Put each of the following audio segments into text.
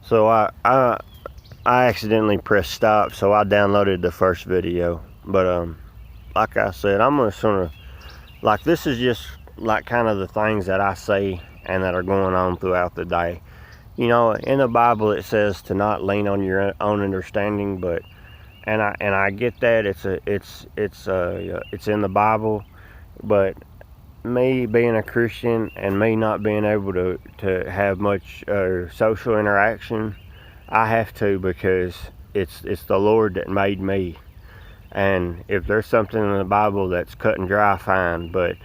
So I accidentally pressed stop, so I downloaded the first video. But like I said, I'm gonna sort of like, this is just like kind of the things that I see and that are going on throughout the day. You know, in the Bible it says to not lean on your own understanding, but and I get that it's in the Bible, but me being a Christian and me not being able to have much social interaction, I have to, because it's the Lord that made me. And if there's something in the Bible that's cut and dry, fine. But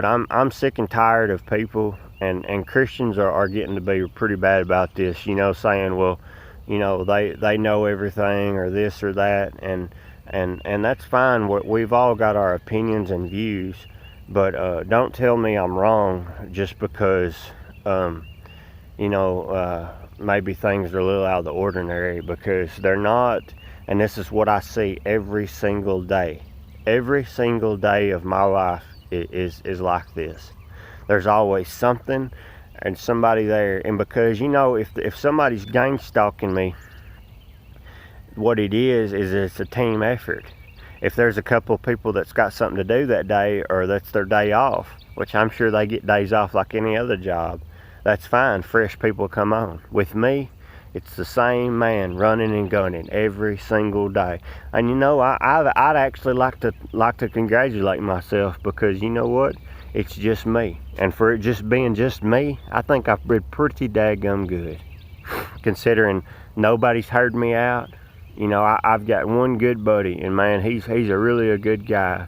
I'm sick and tired of people, and Christians are getting to be pretty bad about this. You know, saying, well, you know, they know everything or this or that, and that's fine. We've all got our opinions and views, but don't tell me I'm wrong just because maybe things are a little out of the ordinary, because they're not. And this is what I see every single day. Every single day of my life is like this. There's always something and somebody there. And because, you know, if somebody's gang stalking me, what it is it's a team effort. If there's a couple of people that's got something to do that day, or that's their day off, which I'm sure they get days off like any other job, that's fine. Fresh people come on. With me, it's the same man running and gunning every single day. And you know, I'd actually like to congratulate myself, because you know what? It's just me. And for it just being just me, I think I've been pretty daggum good. Considering nobody's heard me out. You know, I've got one good buddy, and man, he's a really good guy.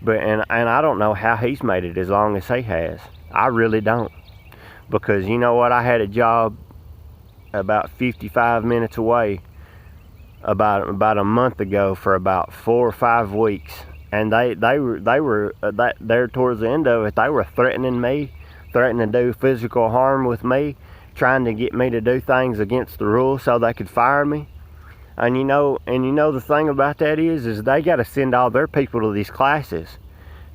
But and I don't know how he's made it as long as he has. I really don't. Because you know what? I had a job about 55 minutes away about a month ago for about 4 or 5 weeks, and they were there towards the end of it. They were threatening to do physical harm with me, trying to get me to do things against the rules so they could fire me. And you know the thing about that is they got to send all their people to these classes,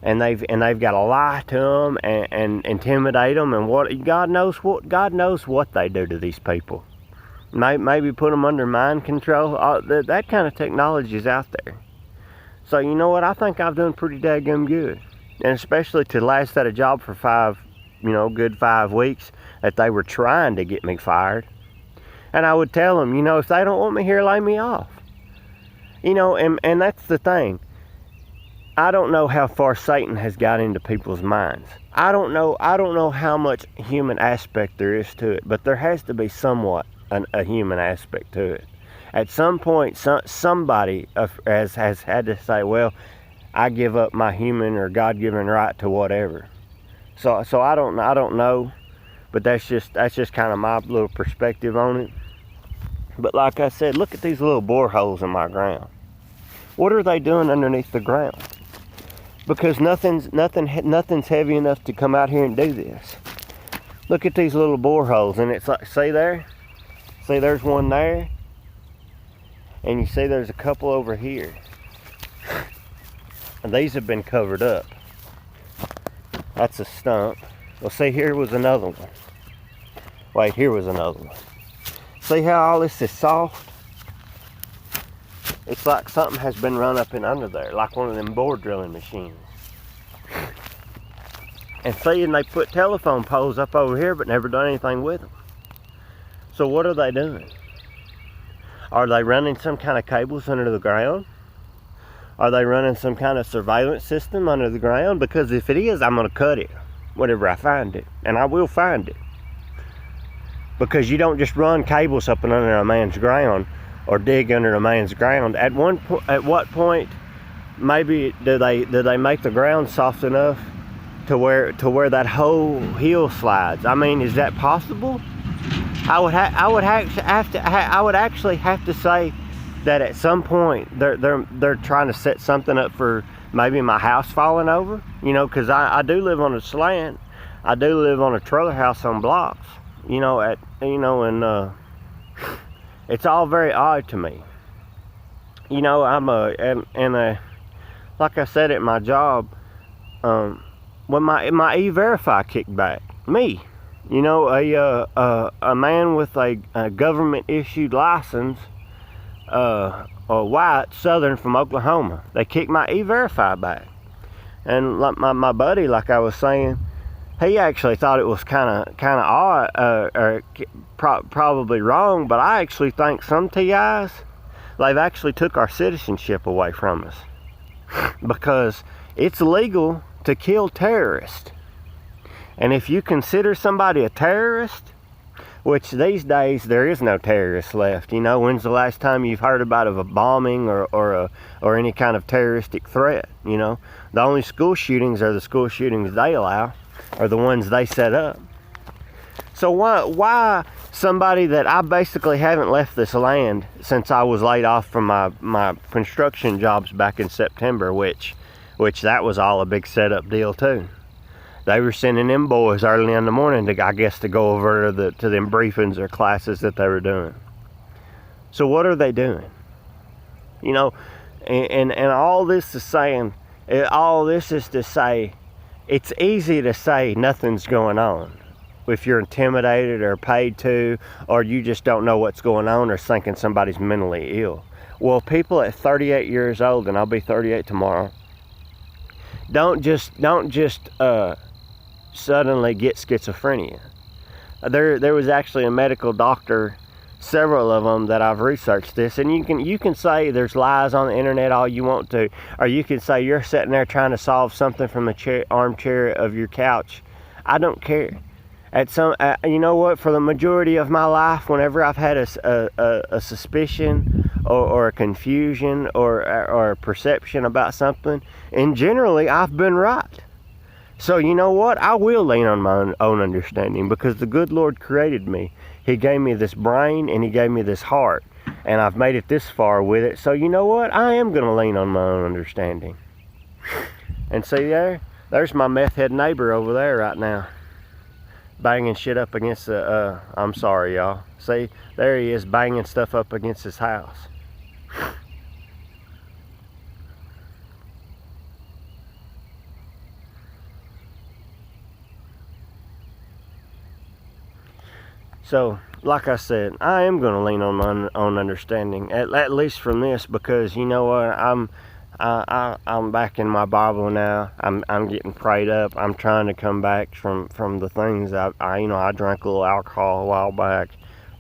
and they've got to lie to them and intimidate them, and God knows what they do to these people. Maybe put them under mind control. That kind of technology is out there. So you know what? I think I've done pretty daggum good, and especially to last at a job for good 5 weeks, that they were trying to get me fired. And I would tell them, you know, if they don't want me here, lay me off. You know, and that's the thing. I don't know how far Satan has got into people's minds. I don't know how much human aspect there is to it, but there has to be somewhat a human aspect to it. At some point, somebody has had to say, well, I give up my human or God-given right to whatever. So I don't know, but that's just kind of my little perspective on it. But like I said, look at these little boreholes in my ground. What are they doing underneath the ground? Because nothing's heavy enough to come out here and do this. Look at these little boreholes, and it's like, see there? See, there's one there, and you see there's a couple over here, and these have been covered up. That's a stump. Well, see, here was another one. Wait, here was another one. See how all this is soft? It's like something has been run up in under there, like one of them bore drilling machines. And see, and they put telephone poles up over here, but never done anything with them. So what are they doing? Are they running some kind of cables under the ground? Are they running some kind of surveillance system under the ground? Because if it is, I'm going to cut it whenever I find it. And I will find it. Because you don't just run cables up and under a man's ground, or dig under a man's ground. At what point, maybe do they make the ground soft enough to where that whole hill slides? I mean, is that possible? I would actually have to say that at some point they're trying to set something up for maybe my house falling over. You know, because I do live on a slant. I do live on a trailer house on blocks. You know, and it's all very odd to me. You know, like I said at my job, when my E-Verify kicked back, me, You know, a man with a government issued license, a white Southern from Oklahoma. They kicked my E-Verify back. And like my buddy, like I was saying, he actually thought it was kind of odd, or probably wrong. But I actually think some TIs, they've actually took our citizenship away from us, because it's legal to kill terrorists. And if you consider somebody a terrorist, which these days there is no terrorists left. You know, when's the last time you've heard about of a bombing or any kind of terroristic threat? You know, the only school shootings are the school shootings they allow, or the ones they set up. So why somebody that I basically haven't left this land since I was laid off from my construction jobs back in September, which that was all a big setup deal too. They were sending them boys early in the morning to, I guess, to go over to them briefings or classes that they were doing. So what are they doing? You know, and all this is saying, all this is to say, it's easy to say nothing's going on if you're intimidated or paid to, or you just don't know what's going on, or thinking somebody's mentally ill. Well, people at 38 years old, and I'll be 38 tomorrow, don't just suddenly get schizophrenia. There was actually a medical doctor, several of them that I've researched this, and you can say there's lies on the internet all you want to, or you can say you're sitting there trying to solve something from the armchair of your couch. I don't care. You know what? For the majority of my life, whenever I've had a suspicion or a confusion or a perception about something, and generally I've been right. So you know what? I will lean on my own understanding, because the good Lord created me. He gave me this brain and he gave me this heart, and I've made it this far with it. So you know what? I am going to lean on my own understanding. And see there's my meth head neighbor over there right now, banging shit up against the, I'm sorry y'all. See, there he is banging stuff up against his house. So, like I said, I am going to lean on my own understanding, at least from this, because you know what, I'm back in my Bible now. I'm getting prayed up. I'm trying to come back from the things I drank a little alcohol a while back.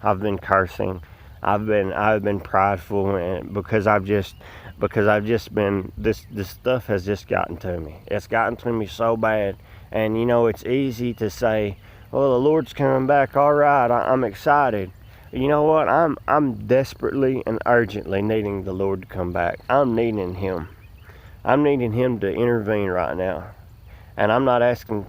I've been cursing. I've been prideful, and because I've just been, this stuff has just gotten to me. It's gotten to me so bad, and you know, it's easy to say, well, the Lord's coming back. All right, I'm excited. You know what? I'm desperately and urgently needing the Lord to come back. I'm needing Him. I'm needing Him to intervene right now. And I'm not asking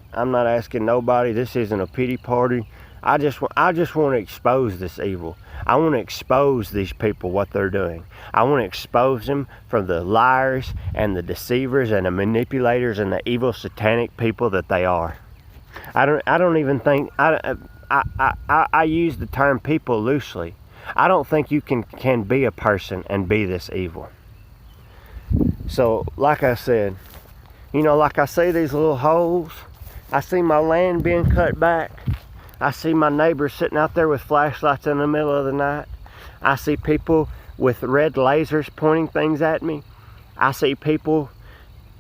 nobody. This isn't a pity party. I just want to expose this evil. I want to expose these people, what they're doing. I want to expose them from the liars and the deceivers and the manipulators and the evil satanic people that they are. I don't even think, I use the term people loosely. I don't think you can be a person and be this evil. So, like I said, you know, like I see these little holes, I see my land being cut back, I see my neighbors sitting out there with flashlights in the middle of the night, I see people with red lasers pointing things at me, I see people,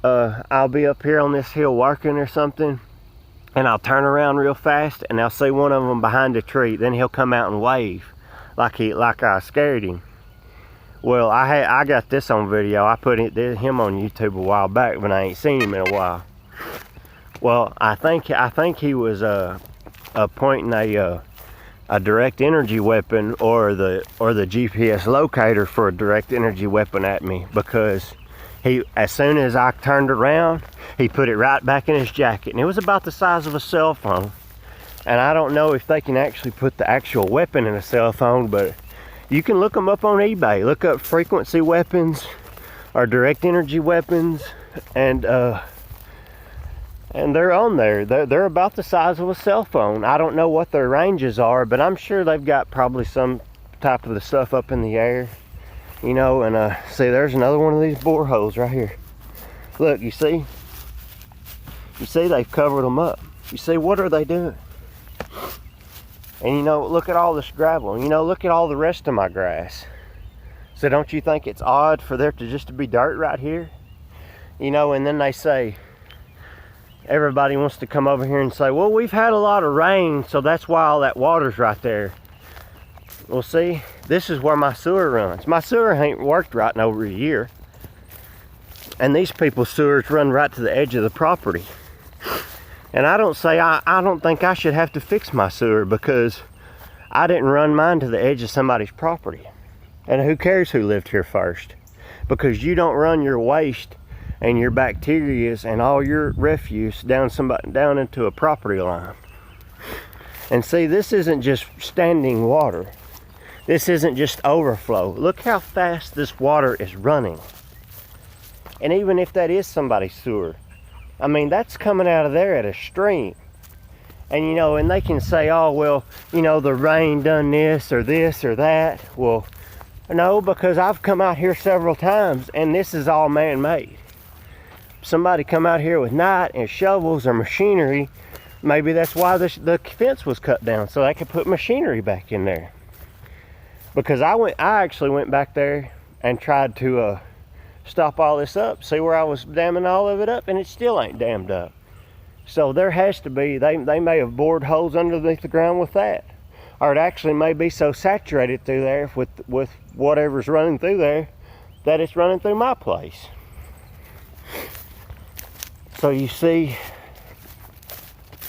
I'll be up here on this hill working or something, and I'll turn around real fast and I'll see one of them behind a tree. Then he'll come out and wave like I scared him. Well, I got this on video. I put him on YouTube a while back, but I ain't seen him in a while. Well, I think he was pointing a direct energy weapon or the GPS locator for a direct energy weapon at me, because as soon as I turned around, he put it right back in his jacket, and it was about the size of a cell phone. And I don't know if they can actually put the actual weapon in a cell phone, but you can look them up on eBay. Look up frequency weapons or direct energy weapons, and they're on there. They're about the size of a cell phone. I don't know what their ranges are, but I'm sure they've got probably some type of the stuff up in the air. You know, and see, there's another one of these boreholes right here. Look, you see? You see, they've covered them up. You see, what are they doing? And you know, look at all this gravel. You know, look at all the rest of my grass. So don't you think it's odd for there to just be dirt right here? You know, and then they say, everybody wants to come over here and say, well, we've had a lot of rain, so that's why all that water's right there. Well, see, this is where my sewer runs. My sewer ain't worked right in over a year. And these people's sewers run right to the edge of the property. And I don't think I should have to fix my sewer because I didn't run mine to the edge of somebody's property. And who cares who lived here first? Because you don't run your waste and your bacteria and all your refuse down into a property line. And see, this isn't just standing water. This isn't just overflow. Look how fast this water is running. And even if that is somebody's sewer, I mean, that's coming out of there at a stream. And you know, and they can say, oh, well, you know, the rain done this or that. Well, no, because I've come out here several times and this is all man-made. Somebody come out here with night and shovels or machinery. Maybe that's why the fence was cut down, so they could put machinery back in there. Because I actually went back there and tried to stop all this up, see where I was damming all of it up, and it still ain't dammed up. So there has to be, they may have bored holes underneath the ground with that. Or it actually may be so saturated through there with whatever's running through there that it's running through my place. So you see,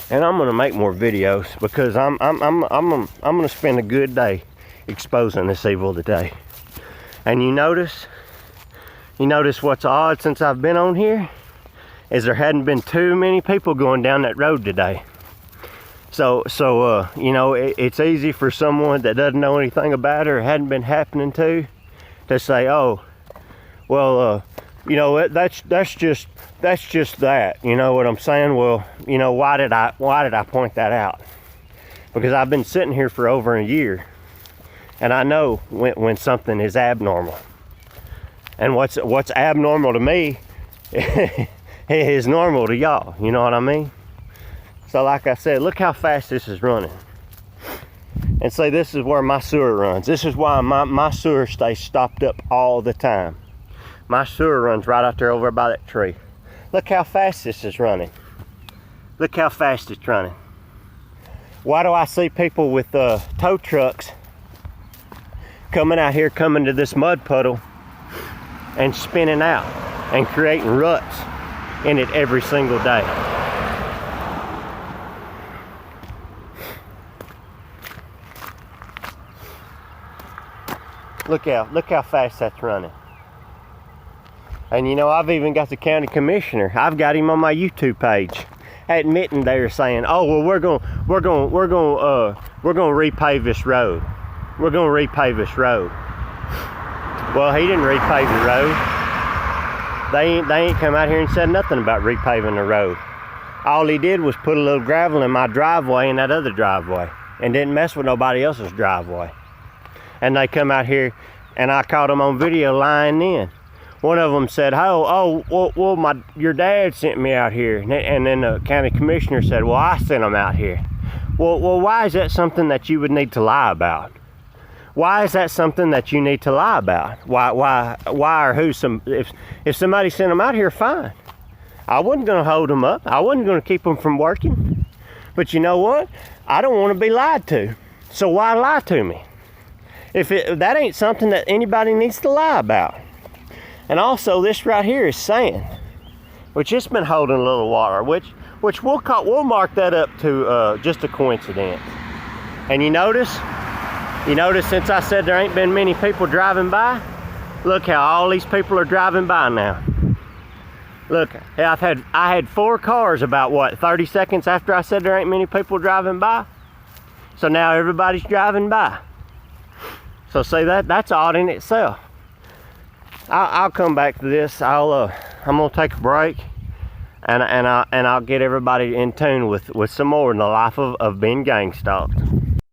and I'm gonna make more videos because I'm gonna spend a good day exposing this evil today. And you notice what's odd since I've been on here is there hadn't been too many people going down that road today. So you know, it's easy for someone that doesn't know anything about it or hadn't been happening to say, oh, well, you know, that's just that. You know what I'm saying? Well, you know, why did I point that out? Because I've been sitting here for over a year, and I know when something is abnormal. And what's abnormal to me is normal to y'all. You know what I mean? So like I said, look how fast this is running. And say this is where my sewer runs. This is why my sewer stays stopped up all the time. My sewer runs right out there over by that tree. Look how fast this is running. Look how fast it's running. Why do I see people with tow trucks coming out here, coming to this mud puddle and spinning out and creating ruts in it every single day? Look how fast that's running. And you know, I've even got the county commissioner. I've got him on my YouTube page, admitting they're saying, "Oh, well, we're gonna repave this road. We're gonna repave this road." Well, he didn't repave the road. They ain't come out here and said nothing about repaving the road. All he did was put a little gravel in my driveway and that other driveway, and didn't mess with nobody else's driveway. And they come out here, and I caught them on video lying in. One of them said, well, your dad sent me out here. And then the county commissioner said, well, I sent him out here. Well, why is that something that you would need to lie about? Why is that something that you need to lie about? Why or who? If somebody sent them out here, fine. I wasn't going to hold them up. I wasn't going to keep them from working. But you know what? I don't want to be lied to. So why lie to me? If that ain't something that anybody needs to lie about. And also this right here is sand, which it's been holding a little water, which we'll mark that up to just a coincidence. And you notice since I said there ain't been many people driving by, look how all these people are driving by now. Look, I had 4 cars about what, 30 seconds after I said there ain't many people driving by. So now everybody's driving by. So see, that's odd in itself. I'll come back to this. I'm gonna take a break, and I'll get everybody in tune with some more in the life of being gang stalked.